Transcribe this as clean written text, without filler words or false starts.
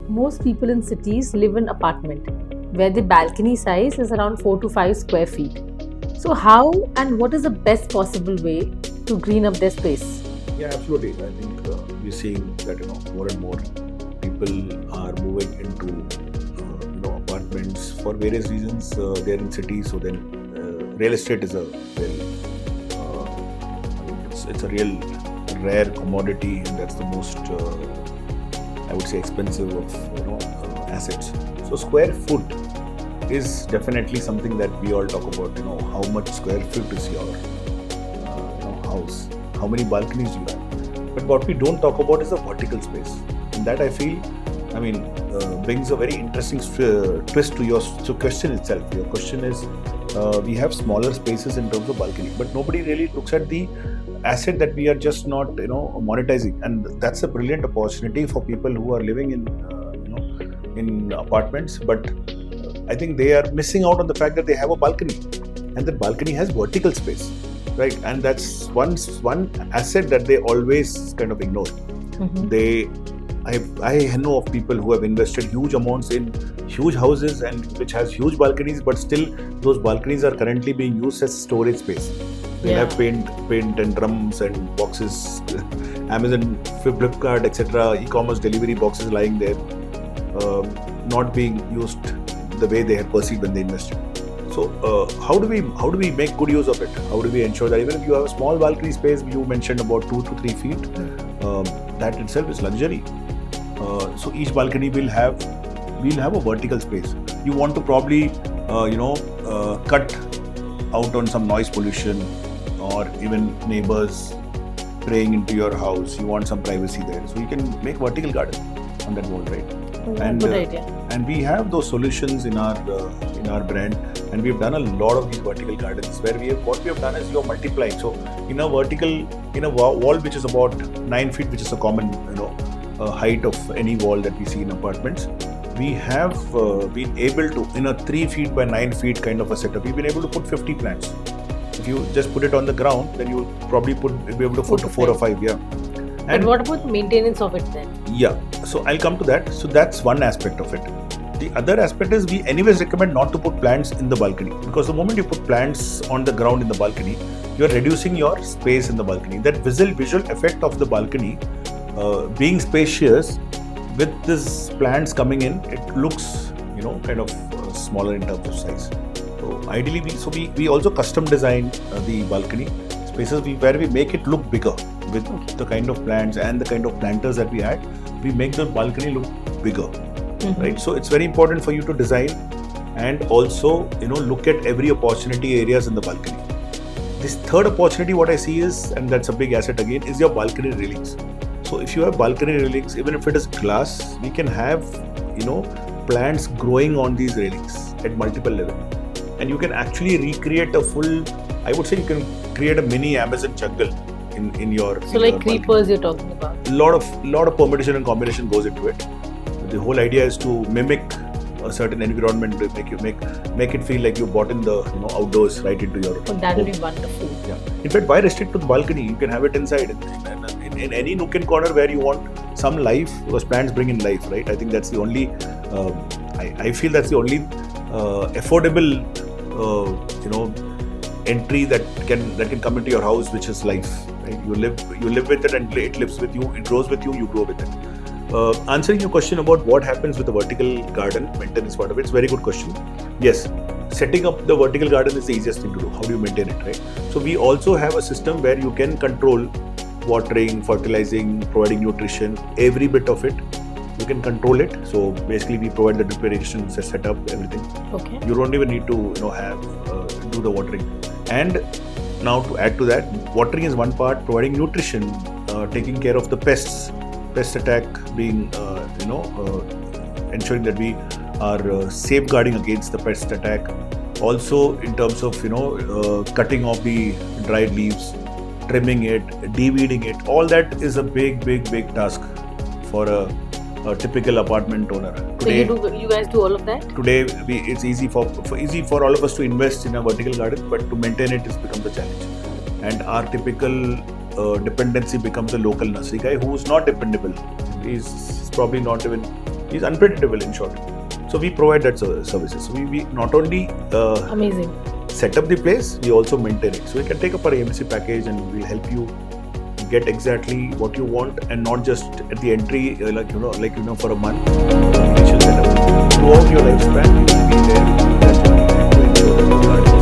most people in cities live in apartment where the balcony size is around 4 to 5 square feet. So how and what is the best possible way to green up their space? Yeah, absolutely. I think we're seeing that more and more people are moving into apartments for various reasons. They're in cities, so then real estate is a real, it's a real rare commodity, and that's the most I would say expensive of assets. So square foot is definitely something that we all talk about. How much square foot is your house? How many balconies do you have? But what we don't talk about is the vertical space, and that I feel, brings a very interesting twist to your question itself. Your question is, we have smaller spaces in terms of balcony, but nobody really looks at the asset that we are just not monetizing, and that's a brilliant opportunity for people who are living in apartments. But I think they are missing out on the fact that they have a balcony, and that balcony has vertical space, right? And that's one asset that they always kind of ignore. I know of people who have invested huge amounts in huge houses and which has huge balconies, but still those balconies are currently being used as storage space. They have paint and drums and boxes, Amazon, Flipkart, etc., e-commerce delivery boxes lying there, not being used the way they had perceived when they invested. So how do we make good use of it? How do we ensure that even if you have a small balcony space, you mentioned about 2 to 3 feet, that itself is luxury. So each balcony will have a vertical space. You want to probably cut out on some noise pollution, or even neighbors praying into your house. You want some privacy there, so you can make vertical garden on that wall, right? Good idea. And we have those solutions in our brand, and we've done a lot of these vertical gardens where what we have done is you're multiplying. So in a wall which is about 9 feet, which is a common height of any wall that we see in apartments, we have been able to, in a 3 feet by 9 feet kind of a setup, we've been able to put 50 plants. If you just put it on the ground, then you'll probably be able to put 4 or 5. Yeah. And what about the maintenance of it then? Yeah, so I'll come to that. So that's one aspect of it. The other aspect is we anyways recommend not to put plants in the balcony, because the moment you put plants on the ground in the balcony, you're reducing your space in the balcony. That visual effect of the balcony being spacious with these plants coming in, it looks kind of smaller in terms of size. So ideally, we also custom design the balcony spaces where we make it look bigger with the kind of plants and the kind of planters that we add. We make the balcony look bigger, right? So it's very important for you to design and also look at every opportunity areas in the balcony. This third opportunity, what I see is, and that's a big asset again, is your balcony railings. So if you have balcony railings, even if it is glass, we can have plants growing on these railings at multiple levels, and you can actually recreate a full, I would say you can create a mini Amazon jungle in your. So like creepers you're talking about. Lot of permutation and combination goes into it. The whole idea is to mimic a certain environment, to make it feel like you bought in the outdoors right into your. Oh, that would be wonderful. Yeah. In fact, why restrict to the balcony? You can have it inside in any nook and corner where you want some life, because plants bring in life, right? I think that's the only. I feel that's the only affordable entry that can come into your house, which is life. Right? You live with it, and it lives with you. It grows with you. You grow with it. Answering your question about what happens with the vertical garden maintenance part of it, it's a very good question. Yes, setting up the vertical garden is the easiest thing to do. How do you maintain it, right? So we also have a system where you can control watering, fertilizing, providing nutrition, every bit of it. You can control it. So basically, we provide the drip irrigation setup, everything. Okay. You don't even need to do the watering. And now to add to that, watering is one part. Providing nutrition, taking care of the pest attack, being ensuring that we are safeguarding against the pest attack. Also in terms of cutting off the dried leaves, trimming it, de-weeding it. All that is a big task for a typical apartment owner. Today, so you guys do all of that? Today it's easy for all of us to invest in a vertical garden, but to maintain it becomes a challenge. And our typical dependency becomes a local nursery guy who's not dependable. He's probably not even He's unpredictable in short. So we provide that services. So we not only Amazing. set up the place, we also maintain it. So we can take up our AMC package and we'll help you get exactly what you want, and not just at the entry, for a month. Initial setup. Throughout your lifespan, you will be there to ensure that you are